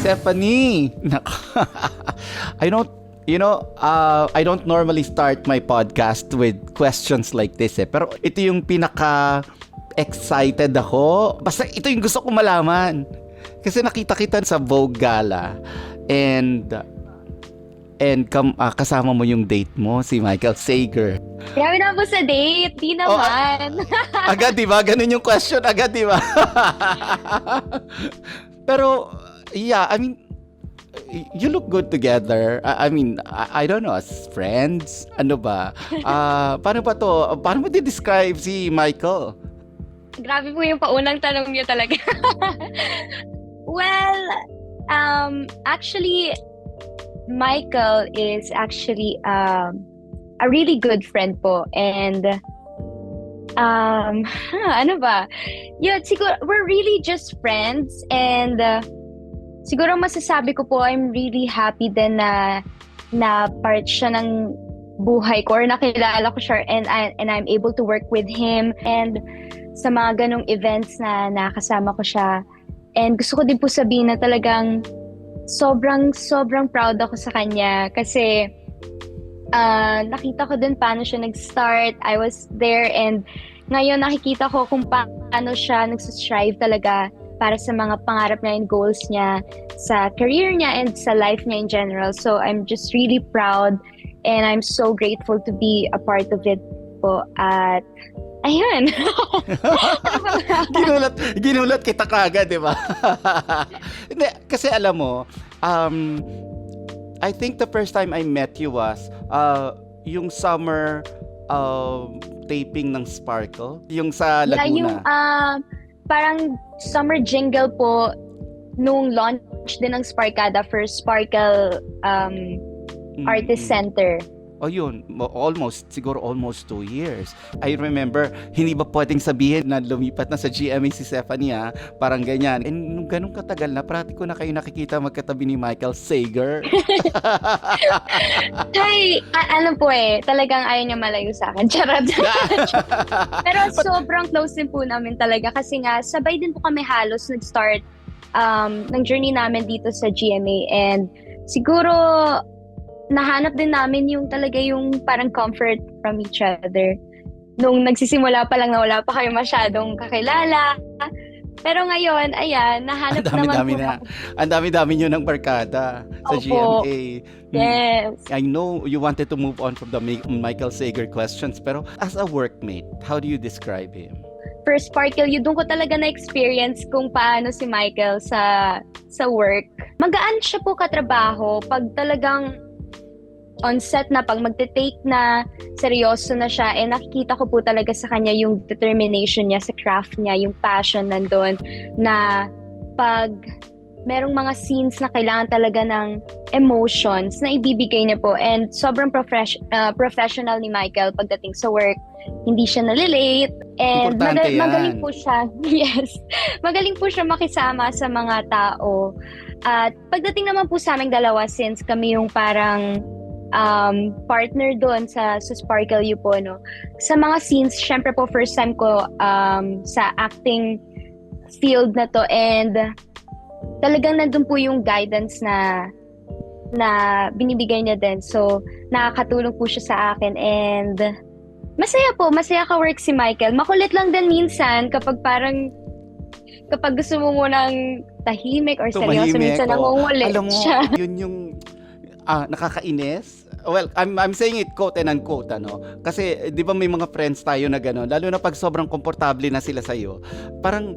Stephanie. I don't I don't normally start my podcast with questions like this pero ito yung pinaka excited ako. Basta ito yung gusto ko malaman. Kasi nakita kita sa Vogue Gala and kasama mo yung date mo, si Michael Sager. Grabe na po sa date, di naman. Agad, di ba? Ganun yung question, agad, di ba? Pero, yeah, I mean, you look good together. I mean, I don't know, as friends? Ano ba? Paano ba to? Paano mo di-describe si Michael? Grabe po yung paunang tanong niyo talaga. Well, actually, Michael is actually a really good friend po. And, ano ba? Yun, siguro, we're really just friends. And, siguro masasabi ko po, I'm really happy din na part siya ng buhay ko or nakilala ko siya and I'm able to work with him and sa mga ganong events na nakasama ko siya. And gusto ko din po sabihin na talagang sobrang proud ako sa kanya kasi nakita ko din paano siya nag-start. I was there and ngayon nakikita ko kung paano siya nagsistrive talaga para sa mga pangarap niya and goals niya sa career niya and sa life niya in general. So I'm just really proud and I'm so grateful to be a part of it po. At ayun. Ginulat kita kagad, di ba? Hindi, kasi alam mo, I think the first time I met you was yung summer taping ng Sparkle, yung sa Laguna. Yeah, yung parang summer jingle po nung launch din ng Sparkada for Sparkle Artist Center. O yun, siguro almost 2 years. I remember, hindi ba pwedeng sabihin na lumipat na sa GMA si Stephanie, parang ganyan. And nung ganun katagal na, practice ko na kayo nakikita magkatabi ni Michael Sager. Hey, ano po talagang ayaw niya malayo sa akin. Charot. Pero sobrang close din po namin talaga kasi nga, sabay din po kami halos nag-start ng journey namin dito sa GMA and siguro nahanap din namin yung talaga yung parang comfort from each other. Nung nagsisimula pa lang na wala pa kayo masyadong kakilala. Pero ngayon, ayan, nahanap naman po. Ang dami-dami nyo ng barkada sa GMA. Yes. I know you wanted to move on from the Michael Sager questions, pero as a workmate, how do you describe him? First Sparkle, doon ko talaga na-experience kung paano si Michael sa work. Magaan siya po katrabaho pag talagang on set na, pag magte-take na, seryoso na siya, nakikita ko po talaga sa kanya yung determination niya sa craft niya, yung passion nandun, na pag merong mga scenes na kailangan talaga ng emotions na ibibigay niya po. And sobrang professional ni Michael pagdating sa work. Hindi siya nalilate. And magaling po siya. Yes. Magaling po siya makisama sa mga tao. At pagdating naman po sa aming dalawa, since kami yung parang partner doon sa Sparkle U po, no? Sa mga scenes, syempre po first time ko sa acting field na to and talagang nandun po yung guidance na binibigay niya din. So, nakakatulong po siya sa akin and masaya ka work si Michael. Makulit lang din minsan kapag gusto mo munang tahimik or seryoso, minsan nangungulit siya. Yun yung nakakainis. Well, I'm saying it quote and unquote, kasi di ba may mga friends tayo na gano'n, lalo na pag sobrang komportable na sila sa'yo, parang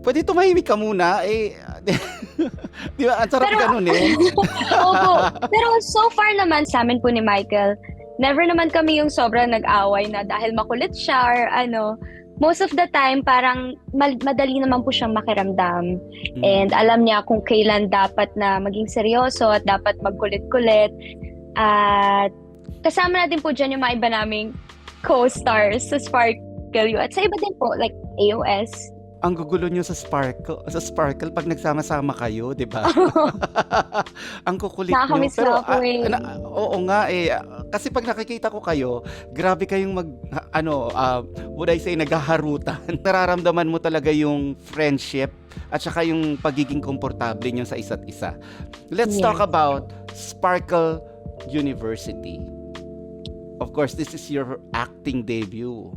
pwede tumahimik ka muna di ba, ang sarap gano'n Opo, pero so far naman sa amin po ni Michael, never naman kami yung sobrang nag-away na dahil makulit siya or most of the time, parang madali naman po siyang makiramdam. And alam niya kung kailan dapat na maging seryoso at dapat magkulit-kulit. At kasama natin po dyan yung mga iba naming co-stars sa Sparkle U. At sa iba din po, like AOS. ang gugulo nyo sa Sparkle pag nagsama-sama kayo, 'di ba? Ang kukulit nyo. Nakakamiss Pero na ako eh. oo nga eh. Kasi pag nakikita ko kayo, grabe kayong would I say naghaharutan. Nararamdaman mo talaga yung friendship at saka yung pagiging komportable nyo sa isa't isa. Let's talk Yes. about Sparkle University. Of course, this is your acting debut.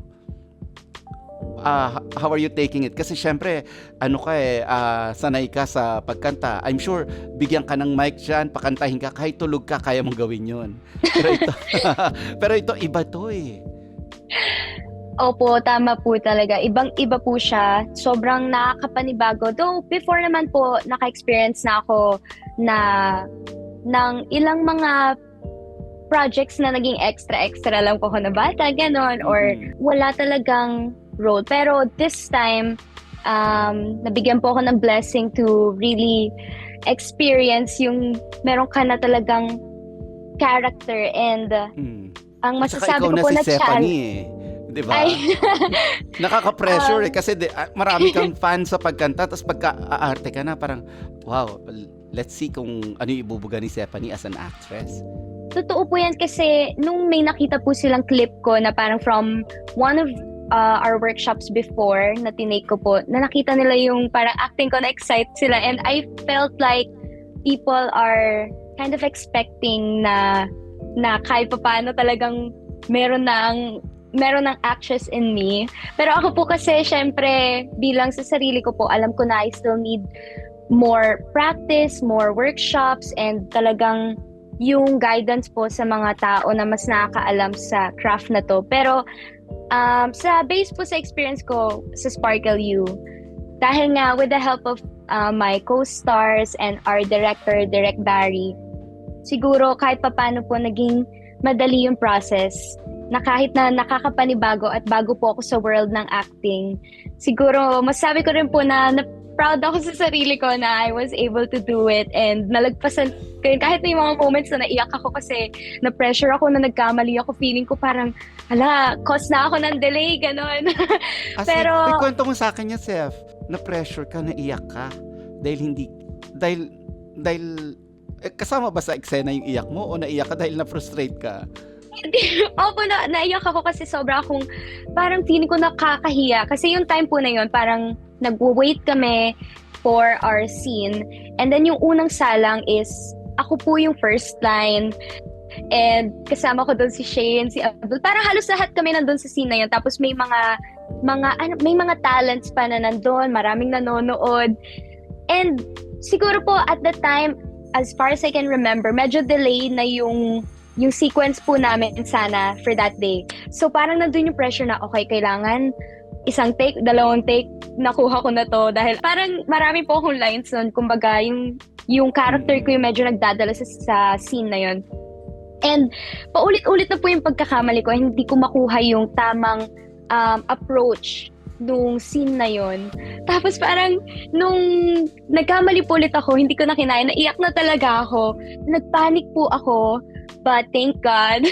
How are you taking it? Kasi syempre, sanay ka sa pagkanta. I'm sure, bigyan ka ng mic dyan, pakantahin ka, kahit tulog ka, kaya mong gawin yun. Pero ito, pero ito iba to eh. Opo, tama po talaga. Ibang-iba po siya. Sobrang nakakapanibago. Though, before naman po, naka-experience na ako ng ilang mga projects na naging extra lang po ako na bata, ganon, or wala talagang role. Pero this time, nabigyan po ako ng blessing to really experience yung meron ka na talagang character and ang At saka masasabi ikaw ko na po si na challenge. Stephanie eh. 'Di ba? Ay, Nakaka-pressure eh kasi marami kang fan sa pagkanta tapos pagka-aarte ka na parang wow, let's see kung ano yung ibubuga ni Stephanie as an actress. totoo po yan kasi nung may nakita po silang clip ko na parang from one of our workshops before na tinake ko po, na nakita nila yung parang acting ko, na-excite sila, and I felt like people are kind of expecting na kahit pa paano talagang meron ng actress in me. Pero ako po kasi syempre bilang sa sarili ko po, alam ko na I still need more practice, more workshops, and talagang yung guidance po sa mga tao na mas nakakaalam sa craft na to. Pero sa base po sa experience ko sa Sparkle U, dahil nga with the help of my co-stars and our director, Direk Barry, siguro kahit papaano po naging madali yung process, na kahit na nakakapanibago at bago po ako sa world ng acting, siguro masabi ko rin po na proud ako sa sarili ko na I was able to do it, and nalagpasan ko yun. Kahit may mga moments na naiyak ako kasi na-pressure ako na nagkamali ako, feeling ko parang, cause na ako ng delay, ganon. Pero kwento mo sa akin yan, Seth, na-pressure ka, naiyak ka, dahil kasama ba sa eksena yung iyak mo o naiyak ka dahil na-frustrate ka? opo, naiyak ako kasi sobra akong, parang feeling ko nakakahiya. Kasi yung time po na yun, parang nag-wait kami for our scene. And then yung unang salang is, ako po yung first line. And kasama ko doon si Shane, si Abdul. Parang halos lahat kami nandun sa scene na yun. Tapos may mga talents pa na nandun, maraming nanonood. And siguro po at the time, as far as I can remember, medyo delay na yung sequence po namin sana for that day. So parang nandun yung pressure na, okay, kailangan isang take, dalawang take, nakuha ko na to. Dahil parang marami po akong lines nun. Kumbaga, yung character ko yung medyo nagdadala sa scene na yun. And paulit-ulit na po yung pagkakamali ko. Hindi ko makuha yung tamang approach nung scene na yun. Tapos parang nung nagkamali po ulit ako, hindi ko na kinaya, naiyak na talaga ako. Nagpanic po ako. But thank God,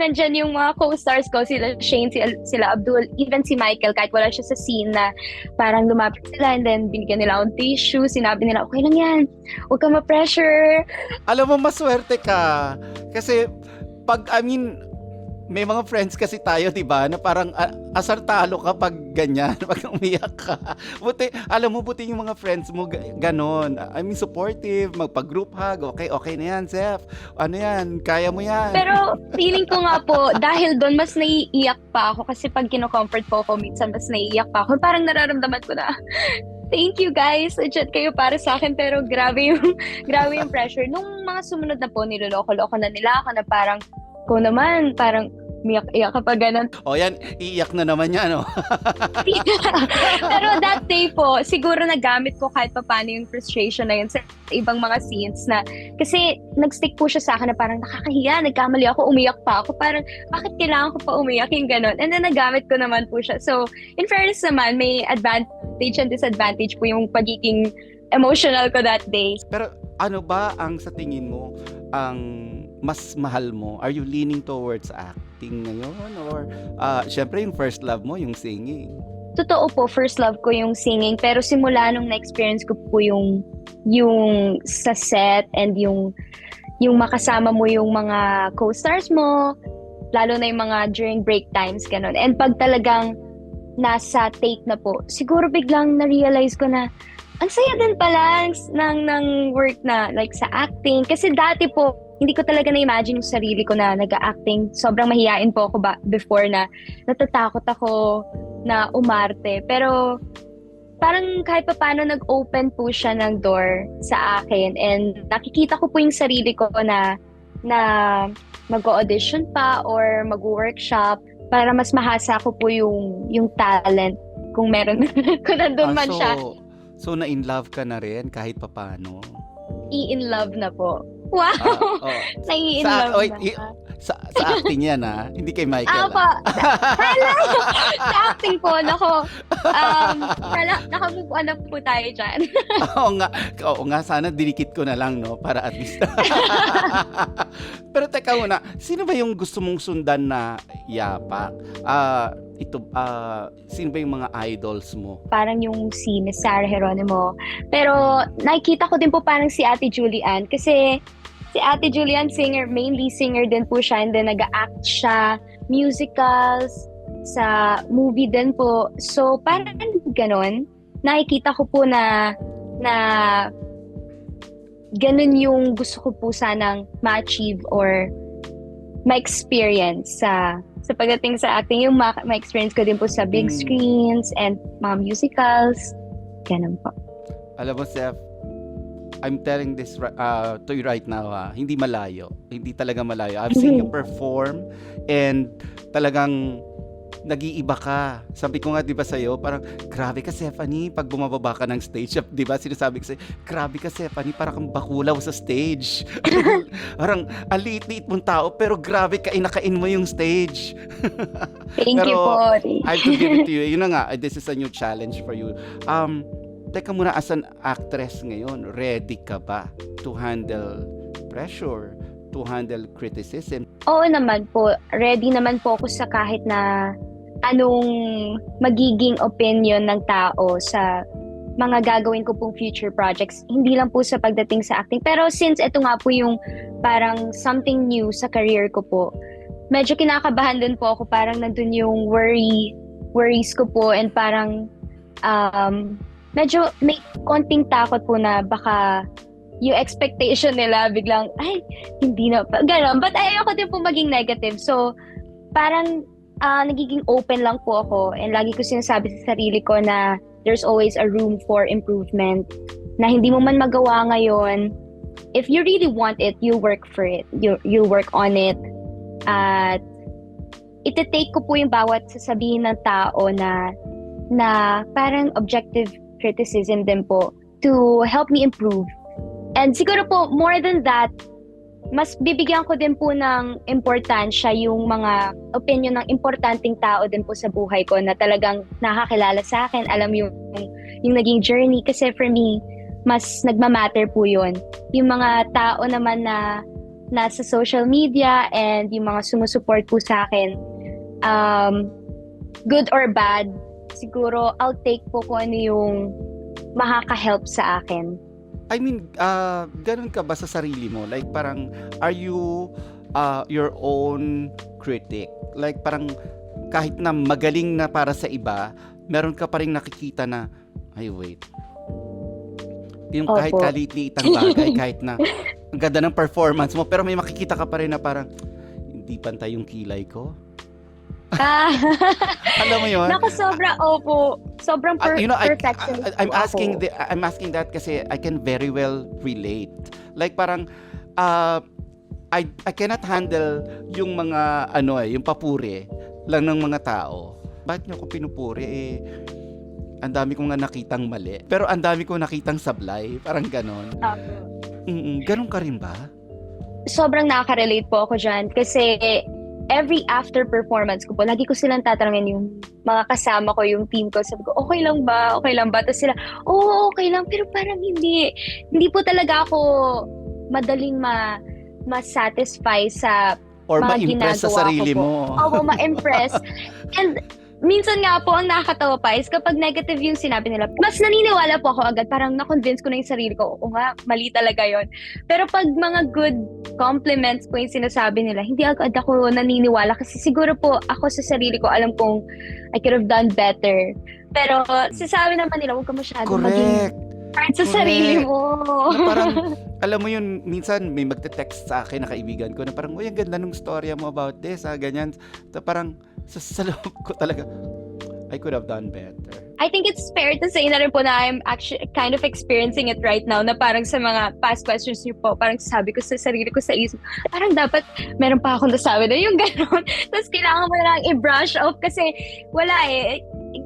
nandyan yung mga co-stars ko, sila Shane, sila Abdul, even si Michael, kahit wala siya sa scene, na parang lumapit sila and then binigyan nila akong tissue, sinabi nila, okay lang yan, huwag ka ma-pressure. Alam mo, maswerte ka. Kasi, may mga friends kasi tayo, di ba, na parang asar talo ka pag ganyan, pag umiyak ka. Alam mo, buti yung mga friends mo ganon. I mean, supportive, magpa-group hug, okay na yan, Zeph. Ano yan, kaya mo yan. Pero feeling ko nga po, dahil doon mas naiiyak pa ako kasi pag kino-comfort po ako, minsan mas naiiyak pa ako. Parang nararamdaman ko na, thank you guys, nandiyan kayo para sa akin, pero grabe yung pressure. Nung mga sumunod na po, niloloko-loko na nila ako na parang, ko naman, parang umiyak-iyak kapag ganun. O yan, iiyak na naman yan, no? Pero that day po, siguro nagamit ko kahit paano yung frustration na yun sa ibang mga scenes na, kasi nag-stick po siya sa akin na parang nakakahiya, nagkamali ako, umiyak pa ako, parang bakit kailangan ko pa umiyak yung ganun? And then nagamit ko naman po siya. So, in fairness naman, may advantage and disadvantage po yung pagiging emotional ko that day. Pero ano ba ang sa tingin mo ang mas mahal mo? Are you leaning towards acting ngayon? Or syempre yung first love mo, yung singing? totoo po, first love ko yung singing. Pero simula nung na-experience ko po yung sa set and yung makasama mo yung mga co-stars mo, lalo na yung mga during break times, ganun. And pag talagang nasa take na po, siguro biglang na-realize ko na ang saya din pala ng work na like sa acting. Kasi dati po, hindi ko talaga na-imagine yung sarili ko na nag-acting. Sobrang mahihain po ako before na natatakot ako na umarte. Pero parang kahit pa paano nag-open po siya ng door sa akin. And nakikita ko po yung sarili ko na mag-audition pa or mag-workshop para mas mahasa ko po yung talent kung meron, kung nandun man siya. So na-in love ka na rin kahit papaano? I-in love na po. Wow! Nai-in love na. Sa acting yan, hindi kay Michael. Sa acting po, nakamove on na po tayo dyan. Oo nga, sana dinikit ko na lang, no? Para at least. Pero teka muna, sino ba yung gusto mong sundan na yapak? Sino ba yung mga idols mo? Parang yung si Miss Sarah Geronimo. Pero nakikita ko din po parang si Ate Julian kasi si Ate Julian mainly singer din po siya, and then nag-act siya, musicals, sa movie din po. So parang ganon, nakikita ko po na ganon yung gusto ko po sanang ma-achieve or ma-experience sa pagdating sa acting, yung ma-experience ko din po sa big screens and mga musicals, ganon po. Alam mo, Seth, I'm telling this to you right now, hindi malayo. Hindi talaga malayo. I've seen you perform and talagang nag-iiba ka. Sabi ko nga, di ba sa'yo, parang, grabe ka, Stephanie, pag bumababa ka ng stage, di ba, sinasabi ko sa'yo, grabe ka, Stephanie, parang kang bakulaw sa stage. Parang, aliit-liit mong tao, pero grabe ka, inakain mo yung stage. Thank you po. I have to give it to you. Yun na nga, this is a new challenge for you. Teka muna, as an actress ngayon, ready ka ba to handle pressure, to handle criticism? Oo naman po. Ready naman po ako sa kahit na anong magiging opinion ng tao sa mga gagawin ko pong future projects. Hindi lang po sa pagdating sa acting. Pero since ito nga po yung parang something new sa career ko po, medyo kinakabahan din po ako. Parang nandun yung worries ko po, and parang medyo may konting takot po na baka yung expectation nila biglang, ay, hindi na, gano'n. But ayoko din po maging negative. So, parang nagiging open lang po ako, and lagi ko sinasabi sa sarili ko na there's always a room for improvement, na hindi mo man magawa ngayon, if you really want it, you work for it. You work on it. At iti-take ko po yung bawat sasabihin ng tao na parang objective criticism din po to help me improve. And siguro po, more than that, mas bibigyan ko din po ng importansya yung mga opinion ng importanteng tao din po sa buhay ko na talagang nakakilala sa akin, alam yung naging journey. Kasi for me, mas nagmamatter po yun. Yung mga tao naman na nasa social media and yung mga sumusuport po sa akin, good or bad, siguro I'll take po kung ano yung makaka-help sa akin. I mean, ganun ka ba sa sarili mo? Like parang, are you your own critic? Like parang kahit na magaling na para sa iba, meron ka pa rin nakikita na, ay wait, yung kahit kalit-liit ang bagay, kahit na ang ganda ng performance mo, pero may makikita ka pa rin na parang, hindi pantay yung kilay ko. Alam mo yun? Naku, sobrang perfectionist I'm asking that kasi I can very well relate. Like parang I cannot handle yung mga yung papuri lang ng mga tao. Bakit niyo ko pinupuri? Ang dami kong nakitang mali, pero ang dami kong nakitang sablay, parang ganon. Ganon ka rin ba? Sobrang nakaka-relate po ako dyan kasi every after performance ko po, lagi ko silang tatanungin yung mga kasama ko, yung team ko. Sabi ko, okay lang ba? Okay lang ba? Tapos sila, oo, okay lang. Pero parang hindi. Hindi po talaga ako madaling ma-satisfy sa or mga ma-impress sa sarili mo. Oo, ma-impress. And minsan nga po, ang nakakatawa pa is kapag negative yung sinabi nila, mas naniniwala po ako agad. Parang na-convince ko na yung sarili ko, oo nga, mali talaga yon. Pero pag mga good compliments po yung sinasabi nila, hindi agad ako naniniwala. Kasi siguro po, ako sa sarili ko, alam kong I could have done better. Pero sasabi naman nila, huwag ka masyadong maging Correct. hard sa sarili mo. Na parang, alam mo yun, minsan may magte-text sa akin na kaibigan ko na parang, uy, ang ganda nung storya mo about this, ganyan. So, parang, sa loob ko talaga, I could have done better. I think it's fair to say na rin po na I'm actually kind of experiencing it right now na parang sa mga past questions niyo po, parang sabi ko sa sarili ko sa isip, parang dapat meron pa akong nasabi na yung gano'n. Tapos kailangan mo lang i-brush off kasi wala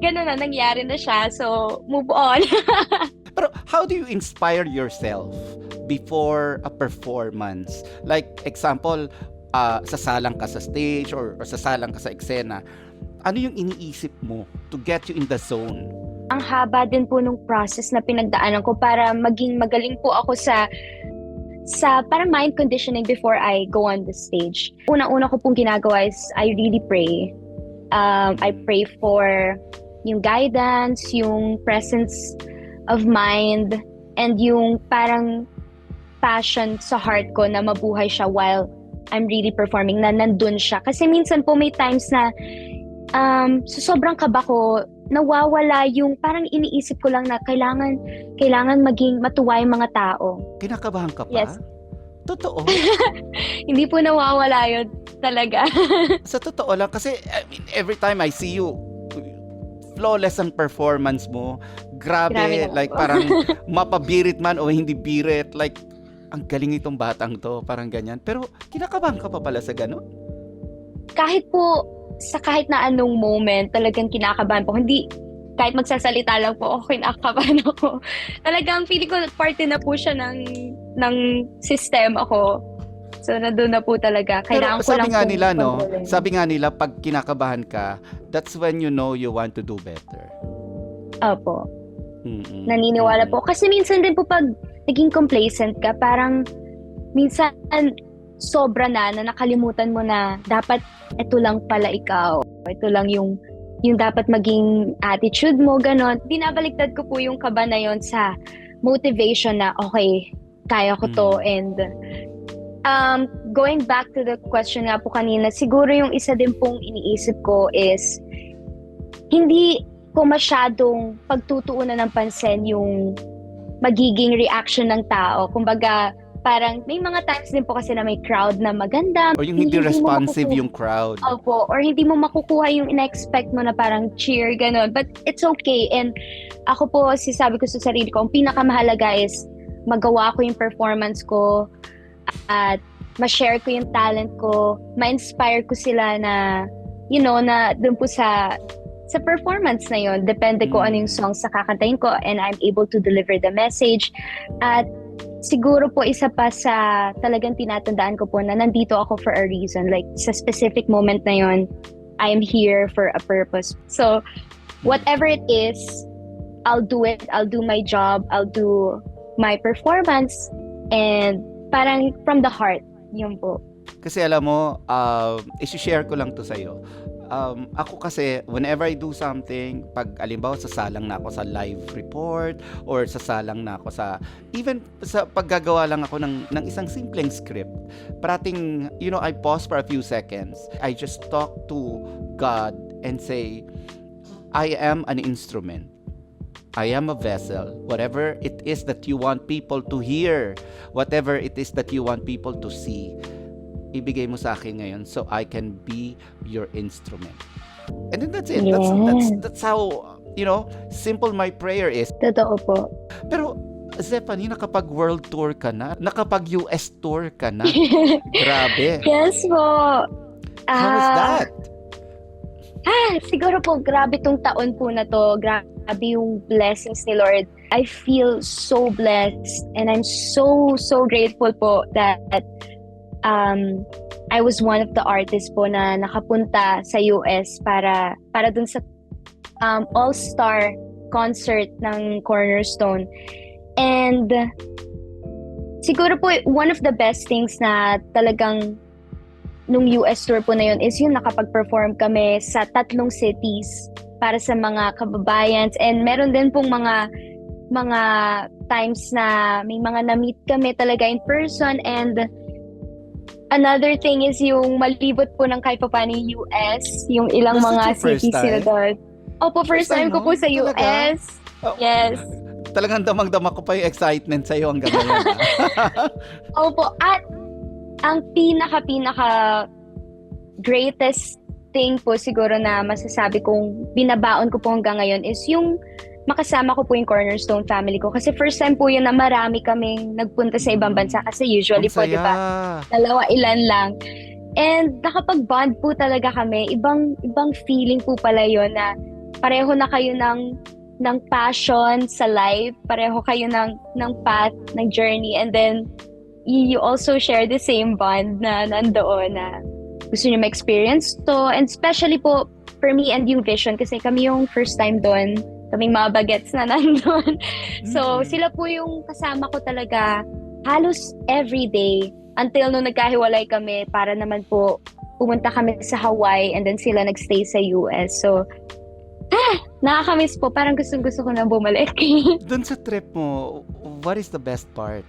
gano'n na, nangyari na siya. So, move on. Pero how do you inspire yourself before a performance? Like, example, sasalang ka sa stage or sasalang ka sa eksena. Ano yung iniisip mo to get you in the zone? Ang haba din po nung process na pinagdaanan ko para maging magaling po ako sa parang mind conditioning before I go on the stage. Una-una ko pong ginagawa is I really pray. I pray for yung guidance, yung presence of mind, and yung parang passion sa heart ko na mabuhay siya while I'm really performing, na nandun siya. Kasi minsan po may times na sa sobrang kaba ko, nawawala yung parang iniisip ko lang na kailangan maging matuwa yung mga tao. Kinakabahan ka pa? Yes. Totoo. Hindi po nawawala yun talaga. Sa totoo lang, kasi I mean, every time I see you, flawless ang performance mo. Grabe like po. parang mapabirit man o hindi birit, like ang galing itong batang to, parang ganyan. Pero kinakabahan ka pa pala sa gano'n? Kahit na anong moment, talagang kinakabahan po. Hindi, kahit magsasalita lang po ako, kinakabahan ako. Talagang feeling ko parte na po siya ng sistema ko. So, nandun na po talaga. Kailangan ko lang kontrolin. Sabi nga nila, pag kinakabahan ka, that's when you know you want to do better. Opo. Naniniwala po. Kasi minsan din po pag naging complacent ka, parang minsan sobra na nakalimutan mo na dapat ito lang pala ikaw. Ito lang yung dapat maging attitude mo, ganon. Binabaliktad ko po yung kaba na yon sa motivation na, okay, kaya ko to. And going back to the question nga po kanina, siguro yung isa din pong iniisip ko is hindi ko masyadong pagtutuunan ng pansin yung magiging reaction ng tao. Kumbaga, parang may mga times din po kasi na may crowd na maganda. Or yung hindi responsive yung crowd. Opo. Or hindi mo makukuha yung in-expect mo na parang cheer, gano'n. But it's okay. And ako po, sabi ko sa sarili ko, ang pinakamahalaga is magawa ko yung performance ko at ma-share ko yung talent ko, ma-inspire ko sila na, na dun po sa performance na yon, depende ko ano yung songs sa kakantahin ko and I'm able to deliver the message. At siguro po isa pa sa talagang tinatandaan ko po na nandito ako for a reason. Like sa specific moment na yon, I'm here for a purpose. So whatever it is, I'll do it. I'll do my job. I'll do my performance and parang from the heart. Yun po. Kasi alam mo, isi-share ko lang to sa'yo. Ako kasi, whenever I do something, pag alimbawa sasalang na ako sa live report or sasalang na ako even sa paggagawa lang ako ng isang simpleng script, parating, I pause for a few seconds. I just talk to God and say, I am an instrument. I am a vessel. Whatever it is that you want people to hear, whatever it is that you want people to see, ibigay mo sa akin ngayon so I can be your instrument. And then that's it. Yeah. That's how, simple my prayer is. Totoo po. Pero, Zephanie, nakapag world tour ka na? Nakapag US tour ka na? Grabe. Yes po. How was that? Siguro po, grabe tong taon po na to. Grabe yung blessings ni Lord. I feel so blessed and I'm so, so grateful po that I was one of the artists po na nakapunta sa US para dun sa all-star concert ng Cornerstone. And siguro po one of the best things na talagang nung US tour po na yun is yung nakapag-perform kami sa 3 cities para sa mga kababayans. And meron din pong mga times na may mga na-meet kami talaga in person. And another thing is yung malibot po ng kahit pa paano yung US, yung ilang Was it mga your first cities sila time? doon. Opo, first time ko mo? po sa Talaga? US. Oh, Yes. Talagang damang-dama ko pa yung excitement sa'yo hanggang ngayon. Opo, at ang pinaka greatest thing po siguro na masasabi kong binabaon ko po hanggang ngayon is yung makasama ko po yung Cornerstone family ko. Kasi first time po yun na marami kaming nagpunta sa ibang bansa. Kasi usually Ang po, di ba, saya. 2 ilan lang. And nakapag-bond po talaga kami. Ibang feeling po pala yun na pareho na kayo ng passion sa life. Pareho kayo ng path, ng journey. And then, you also share the same bond na nandoon na gusto nyo ma-experience to. And especially po, for me and yung Vision, kasi kami yung first time doon. Kaming mga bagets na nandun. So, sila po yung kasama ko talaga halos everyday until nung nagkahiwalay kami para naman po pumunta kami sa Hawaii and then sila nagstay sa US. So, nakakamiss po. Parang gustong-gusto ko na bumalik. Doon sa trip mo, what is the best part?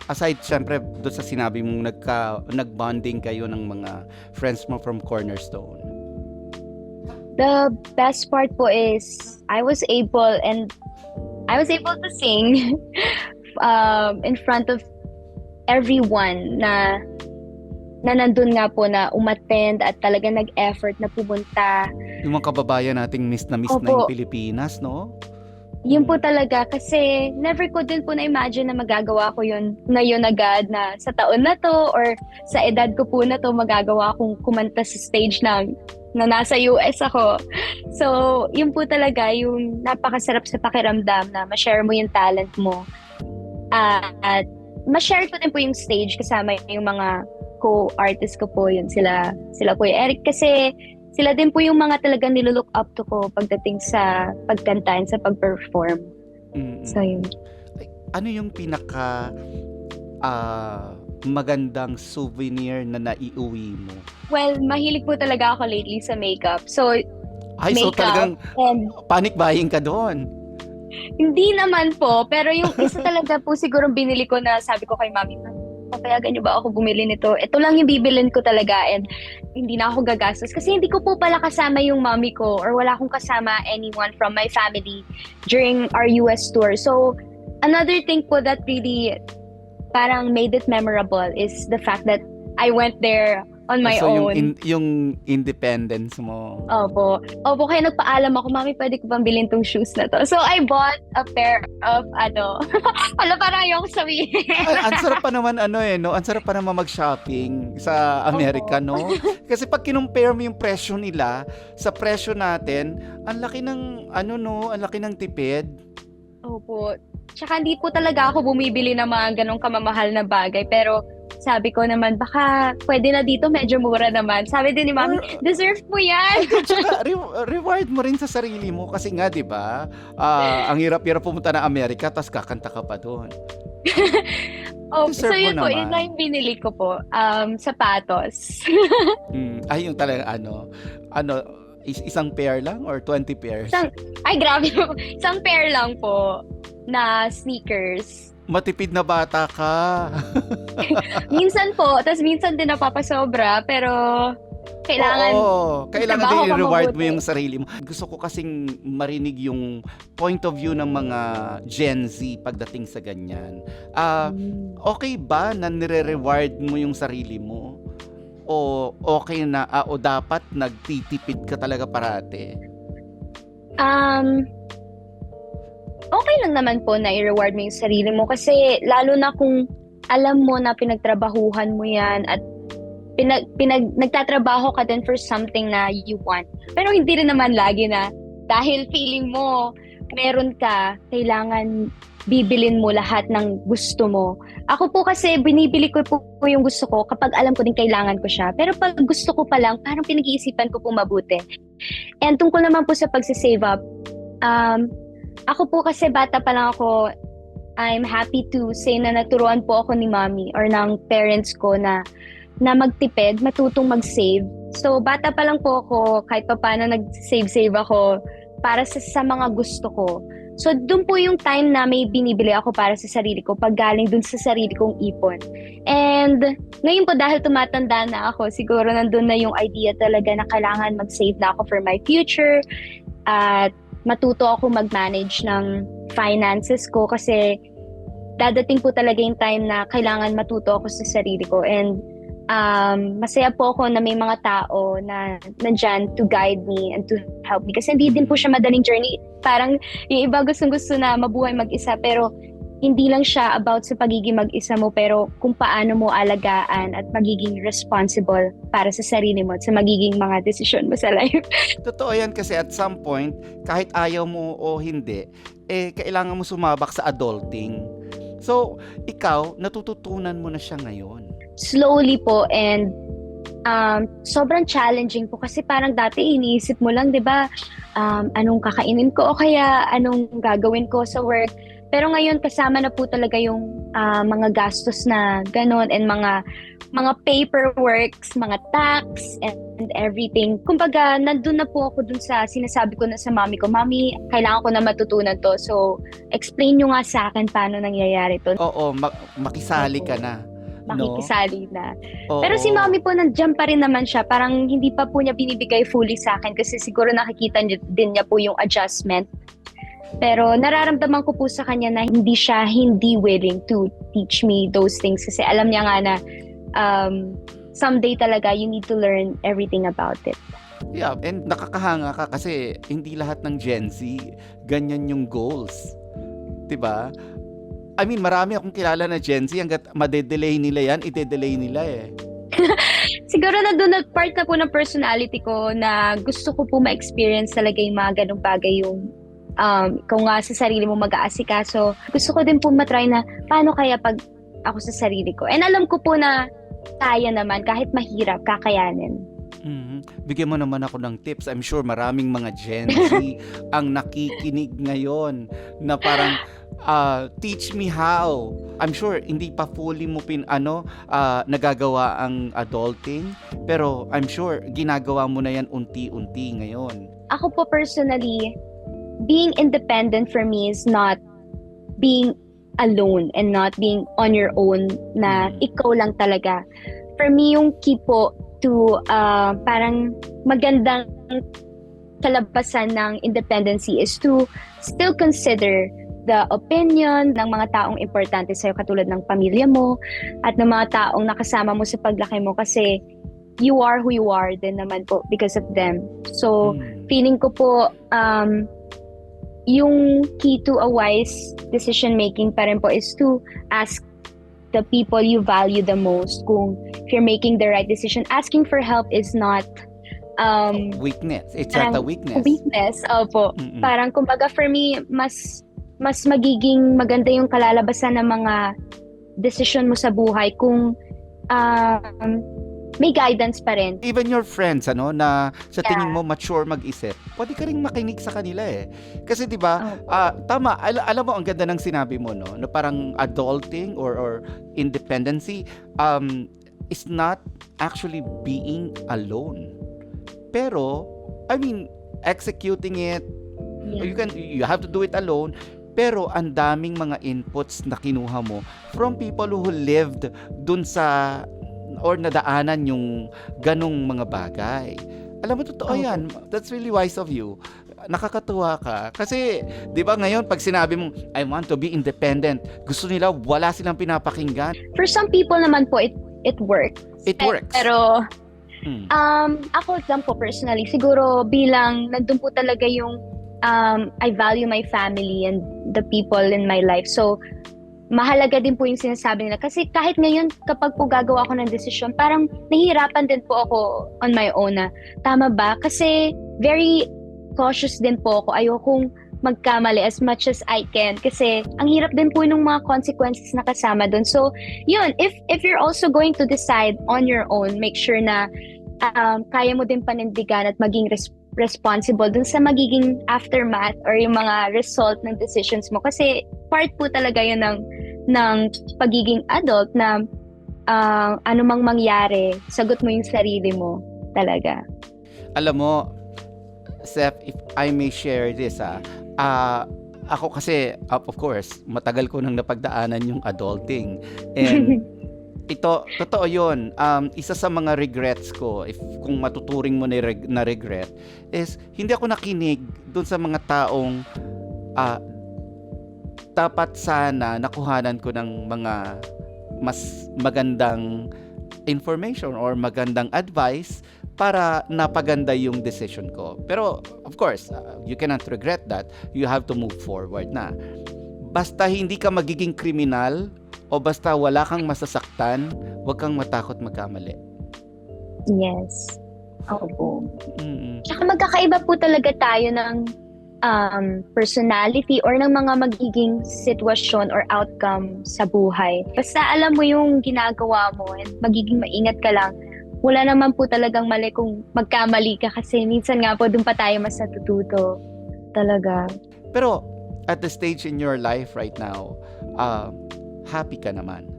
Aside, syempre, doon sa sinabi mong nag-bonding kayo ng mga friends mo from Cornerstone. The best part po is I was able to sing in front of everyone na nandun nga po na umattend at talaga nag-effort na pumunta. Yung mga kababayan nating miss na yung Pilipinas, no? Yun po talaga kasi never ko din po na-imagine na magagawa ko yun ngayon agad na sa taon na to or sa edad ko po na to magagawa akong kumanta sa stage na nasa US ako. So, yun po talaga yung napakasarap sa pakiramdam na ma-share mo yung talent mo. At ma-share ko din po yung stage kasama yung mga co-artist ko po yun. Sila po yung Eric kasi sila din po yung mga talagang nilook up to ko pagdating sa pagkanta and sa pag-perform. So, yun. Ano yung pinaka magandang souvenir na naiuwi mo? Well, mahilig po talaga ako lately sa makeup. So, so talagang and panic buying ka doon. hindi naman po, pero yung isa talaga po siguro binili ko na sabi ko kay mami, papayagan niyo ba ako bumili nito? Ito lang yung bibilin ko talaga and hindi na ako gagastos kasi hindi ko po pala kasama yung mami ko or wala akong kasama anyone from my family during our US tour. So, another thing po that really parang made it memorable is the fact that I went there on my own. Yung independence mo. Opo, kaya nagpaalam ako, mami, pwede ko bang bilhin tong shoes na to? So, I bought a pair of, parang ayoko sabihin. Ang sarap pa naman, no? Ang sarap pa naman mag-shopping sa Amerika, no? Kasi pag kinumpare mo yung presyo nila sa presyo natin, ang laki ng, ang laki ng tipid. Opo. Tsaka hindi po talaga ako bumibili ng mga ganong kamamahal na bagay, pero sabi ko naman, baka pwede na dito, medyo mura naman. Sabi din ni mami, deserve mo yan. Tsaka, reward mo rin sa sarili mo kasi nga, di ba? Ang hirap-hirap pumunta na Amerika, tapos kakanta ka pa doon. So yun po, yun lang yung binili ko po. Sapatos. Yung talaga, isang pair lang or 20 pairs? Grabe po. Isang pair lang po na sneakers. Matipid na bata ka. Minsan po, tapos minsan din napapasobra, pero kailangan din i-reward mo yung sarili mo. Gusto ko kasing marinig yung point of view ng mga Gen Z pagdating sa ganyan. Okay ba na nire-reward mo yung sarili mo? O okay na, o dapat nagtitipid ka talaga parate? Okay lang naman po na i-reward mo yung sarili mo kasi lalo na kung alam mo na pinagtrabahuhan mo yan at nagtatrabaho ka din for something na you want. Pero hindi rin naman lagi na dahil feeling mo meron ka, kailangan bibilin mo lahat ng gusto mo. Ako po kasi binibili ko po yung gusto ko kapag alam ko din kailangan ko siya. Pero pag gusto ko pa lang, parang pinag-iisipan ko po mabuti. And tungkol naman po sa pagsisave up, ako po kasi bata pa lang ako, I'm happy to say na naturuan po ako ni mommy or ng parents ko na na magtipid, matutong mag-save. So, bata pa lang po ako, kahit pa paano nag-save-save ako para sa mga gusto ko. So, doon po yung time na may binibili ako para sa sarili ko, pag galing doon sa sarili kong ipon. And ngayon po, dahil tumatanda na ako, siguro nandun na yung idea talaga na kailangan mag-save na ako for my future at matuto ako mag-manage ng finances ko kasi dadating po talaga yung time na kailangan matuto ako sa sarili ko. And masaya po ako na may mga tao na nandyan to guide me and to help me. Kasi hindi din po siya madaling journey. Parang yung iba gustong-gusto na mabuhay mag-isa pero hindi lang siya about sa pagiging mag-isa mo pero kung paano mo alagaan at magiging responsible para sa sarili mo at sa magiging mga desisyon mo sa life. Totoo yan kasi at some point, kahit ayaw mo o hindi, kailangan mo sumabak sa adulting. So, ikaw, natututunan mo na siya ngayon. Slowly po and sobrang challenging po kasi parang dati iniisip mo lang, 'di ba? Anong kakainin ko o kaya anong gagawin ko sa work. Pero ngayon kasama na po talaga yung mga gastos na ganon and mga paperworks, mga tax and everything. Kumbaga, nandun na po ako dun sa sinasabi ko na sa mami ko, Mami, kailangan ko na matutunan to. So, explain nyo nga sa akin paano nangyayari to. Oo, makisali ka na. Makikisali na. Oo. Pero si mami po nandiyan pa rin naman siya. Parang hindi pa po niya binibigay fully sa akin kasi siguro nakikita din niya po yung adjustment. Pero nararamdaman ko po sa kanya na hindi siya hindi willing to teach me those things kasi alam niya nga na someday talaga you need to learn everything about it. Yeah, and nakakahanga ka kasi hindi lahat ng Gen Z ganyan yung goals. 'Di ba? I mean, marami akong kilala na Gen Z, hanggat madedelay nila yan, ide-delay nila eh. Siguro na doon part na po ng personality ko na gusto ko po ma-experience talaga yung mga ganong bagay yung kung nga sa sarili mo mag-aasikaso. Gusto ko din po matry na paano kaya pag ako sa sarili ko. And alam ko po na kaya naman, kahit mahirap, kakayanin. Bigyan mo naman ako ng tips. I'm sure maraming mga Gen Z ang nakikinig ngayon na parang teach me how. I'm sure hindi pa fully mo nagagawa ang adulting, pero I'm sure ginagawa mo na yan unti-unti ngayon. Ako po personally, being independent for me is not being alone and not being on your own na ikaw lang talaga. For me, yung key po to parang magandang kalabasan ng independency is to still consider the opinion ng mga taong importante sa'yo katulad ng pamilya mo at ng mga taong nakasama mo sa paglaki mo kasi you are who you are din naman po because of them. So, feeling ko po yung key to a wise decision making pa rin po is to ask the people you value the most kung if you're making the right decision. Asking for help is not weakness. It's not a weakness. Weakness, opo. Parang kumbaga for me, mas magiging maganda yung kalalabasan ng mga decision mo sa buhay kung may guidance pa rin. Even your friends, na sa tingin mo mature mag-isip, pwede ka ring makinig sa kanila eh. Kasi 'di ba, tama, alam mo ang ganda ng sinabi mo, no, na parang adulting or independency is not actually being alone. Pero, I mean, executing it, you have to do it alone. Pero ang daming mga inputs na kinuha mo from people who lived dun sa or nadaanan yung ganong mga bagay. Alam mo, totoo yan. That's really wise of you. Nakakatuwa ka. Kasi, di ba ngayon, pag sinabi mong, I want to be independent, gusto nila, wala silang pinapakinggan. For some people naman po, it works. It works. Pero, ako lang po personally, siguro bilang nandun po talaga yung I value my family and the people in my life. So, mahalaga din po yung sinasabi nila. Kasi kahit ngayon, kapag po gagawa ako ng desisyon, parang nahihirapan din po ako on my own na, tama ba? Kasi very cautious din po ako. Ayokong magkamali as much as I can. Kasi ang hirap din po ng mga consequences na kasama doon. So, yun, if you're also going to decide on your own, make sure na kaya mo din panindigan at maging responsible dun sa magiging aftermath or yung mga result ng decisions mo. Kasi part po talaga yun ng pagiging adult na anumang mangyari, sagot mo yung sarili mo talaga. Alam mo, Seth, if I may share this, ako kasi, of course, matagal ko nang napagdaanan yung adulting. And ito, totoo yun. Isa sa mga regrets ko, if kung matuturing mo na regret, is hindi ako nakinig dun sa mga taong dapat sana nakuhanan ko ng mga mas magandang information or magandang advice para napaganda yung decision ko. Pero, of course, you cannot regret that. You have to move forward na. Basta hindi ka magiging kriminal o basta wala kang masasaktan, huwag kang matakot magkamali. Yes. Opo. Mm-mm. Tsaka magkakaiba po talaga tayo ng personality or ng mga magiging sitwasyon or outcome sa buhay. Basta alam mo yung ginagawa mo and magiging maingat ka lang. Wala naman po talagang mali kung magkamali ka kasi minsan nga po dun pa tayo mas natututo. Talaga. Pero at the stage in your life right now, happy ka naman?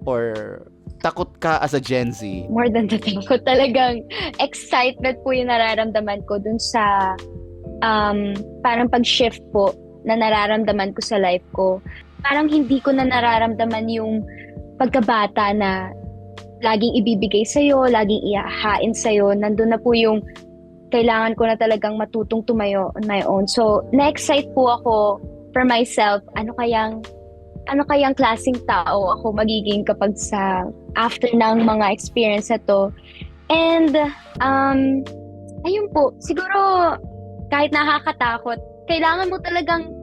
Or takot ka as a Gen Z? More than the takot, talagang excitement po yung nararamdaman ko dun sa parang pag-shift po na nararamdaman ko sa life ko. Parang hindi ko na nararamdaman yung pagkabata na laging ibibigay sa'yo, laging ihahain sa'yo. Nandun na po yung kailangan ko na talagang matutong tumayo on my own. So, na-excite po ako for myself. Ano kayang klaseng tao ako magiging kapag after ng mga experience na to. And, ayun po, siguro kahit nakakatakot, kailangan mo talagang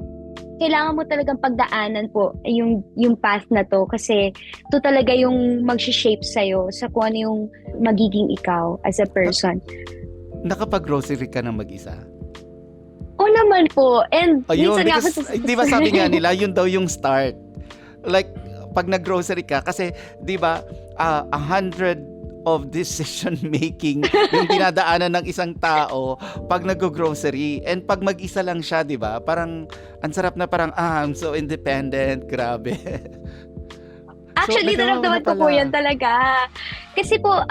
pagdaanan po yung path na to kasi ito talaga yung mag-shape sa'yo sa kung ano yung magiging ikaw as a person. Nakapag-grocery ka ng mag-isa? Oo naman po. And Ayun, minsan nga because, di ba sabi nga nila, yun daw yung start. Like, pag nag-grocery ka, kasi, di ba, 100 of decision making yung dinadaanan ng isang tao pag nag-grocery. And pag mag-isa lang siya, di ba? Parang, ang sarap na parang, I'm so independent. Grabe. Actually, So, naramdaman ko po yan talaga. Kasi po,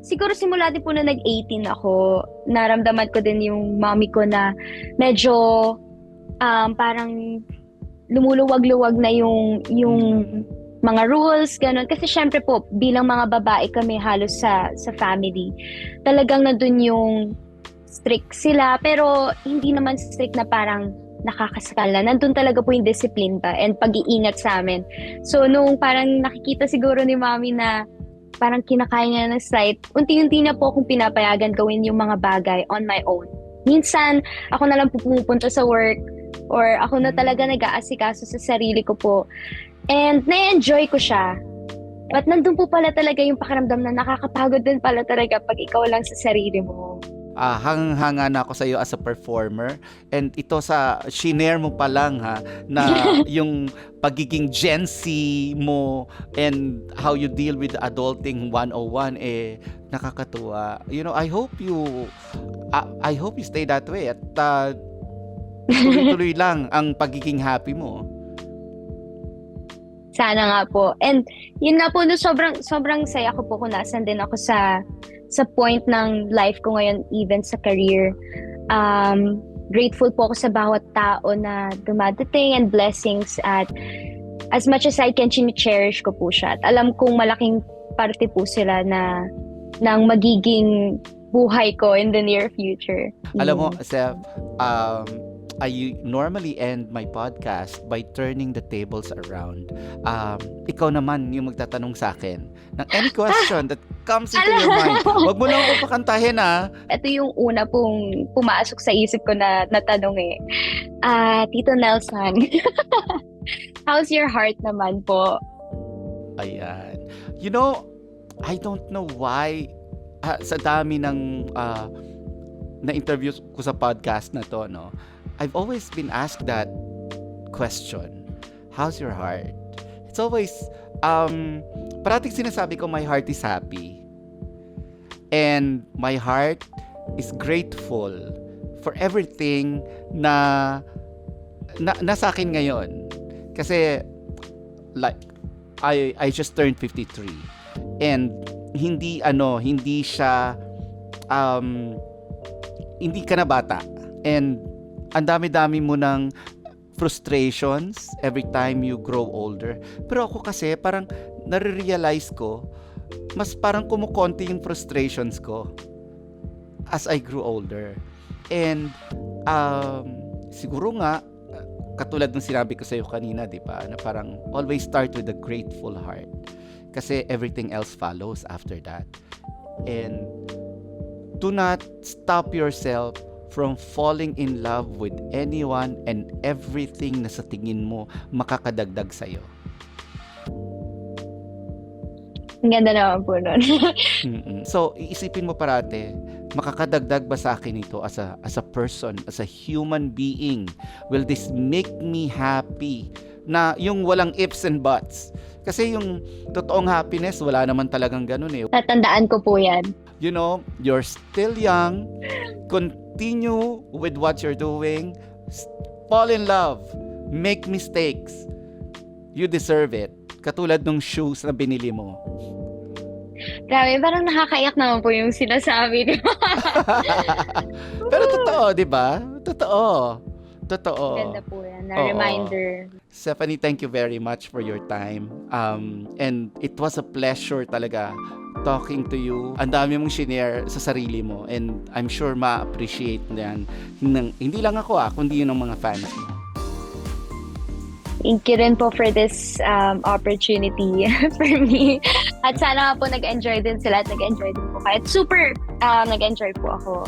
siguro simula din po na nag-18 ako, naramdaman ko din yung mommy ko na medyo parang lumuluwag-luwag na yung mga rules, ganun. Kasi syempre po, bilang mga babae kami halos sa family, talagang nandun yung strict sila, pero hindi naman strict na parang nakakasakal na. Nandun talaga po yung discipline pa and pag-iingat sa amin. So, nung parang nakikita siguro ni mami na parang kinakaya niya ng slight, unti-unti na po akong pinapayagan gawin yung mga bagay on my own. Minsan, ako na lang po pumupunta sa work or ako na talaga nag-aasikaso sa sarili ko po. And na-enjoy ko siya. But nandun po pala talaga yung pakiramdam na nakakapagod din pala talaga pag ikaw lang sa sarili mo. Hangang-hanga na ako sa iyo as a performer. And ito shinare mo pa lang na yung pagiging Gen Z mo and how you deal with adulting 101 nakakatuwa. You know, I hope you stay that way at tuloy-tuloy lang ang pagiging happy mo. Sana nga po. And yun nga po, no, sobrang saya ko po kung nasan din ako sa point ng life ko ngayon, even sa career. Grateful po ako sa bawat tao na dumadating and blessings at as much as I can, cherish ko po siya. At alam kong malaking parte po sila ng magiging buhay ko in the near future. Alam mo, Seth, I normally end my podcast by turning the tables around. Ikaw naman yung magtatanong sa akin ng any question that comes into your mind. Huwag mo lang ako pakantahin Ito yung una pong pumasok sa isip ko na tanong Tito Nelson, how's your heart naman po? Ayan. You know, I don't know why sa dami ng na-interview ko sa podcast na to, no? I've always been asked that question. How's your heart? It's always, parating sinasabi ko, my heart is happy. And my heart is grateful for everything na sa akin ngayon. Kasi, like, I just turned 53. And hindi siya hindi ka na bata. And ang dami-dami mo ng frustrations every time you grow older. Pero ako kasi parang nare-realize ko, mas parang kumukonti yung frustrations ko as I grew older. And siguro nga, katulad ng sinabi ko sa'yo kanina, di ba? Na parang always start with a grateful heart. Kasi everything else follows after that. And do not stop yourself from falling in love with anyone and everything na sa tingin mo makakadagdag sa'yo. Ang ganda naman po nun. So, iisipin mo parate, makakadagdag ba sa akin ito as a person, as a human being? Will this make me happy? Na yung walang ifs and buts. Kasi yung totoong happiness, wala naman talagang ganun eh. Tatandaan ko po yan. You know, you're still young. Continue with what you're doing. Fall in love. Make mistakes. You deserve it. Katulad ng shoes na binili mo. Grabe, parang nakakaiyak naman po yung sinasabi, di ba? Pero totoo, di ba? Totoo. Ganda po yan, na Oo. reminder. Stephanie, thank you very much for your time. And it was a pleasure talaga talking to you. Ang dami mong shinare sa sarili mo. And I'm sure ma-appreciate yan. Hindi lang ako kundi yun ang mga fans mo. Thank you rin po for this opportunity for me. At sana nga po nag-enjoy din sila at nag-enjoy din po kayo. Super nag-enjoy po ako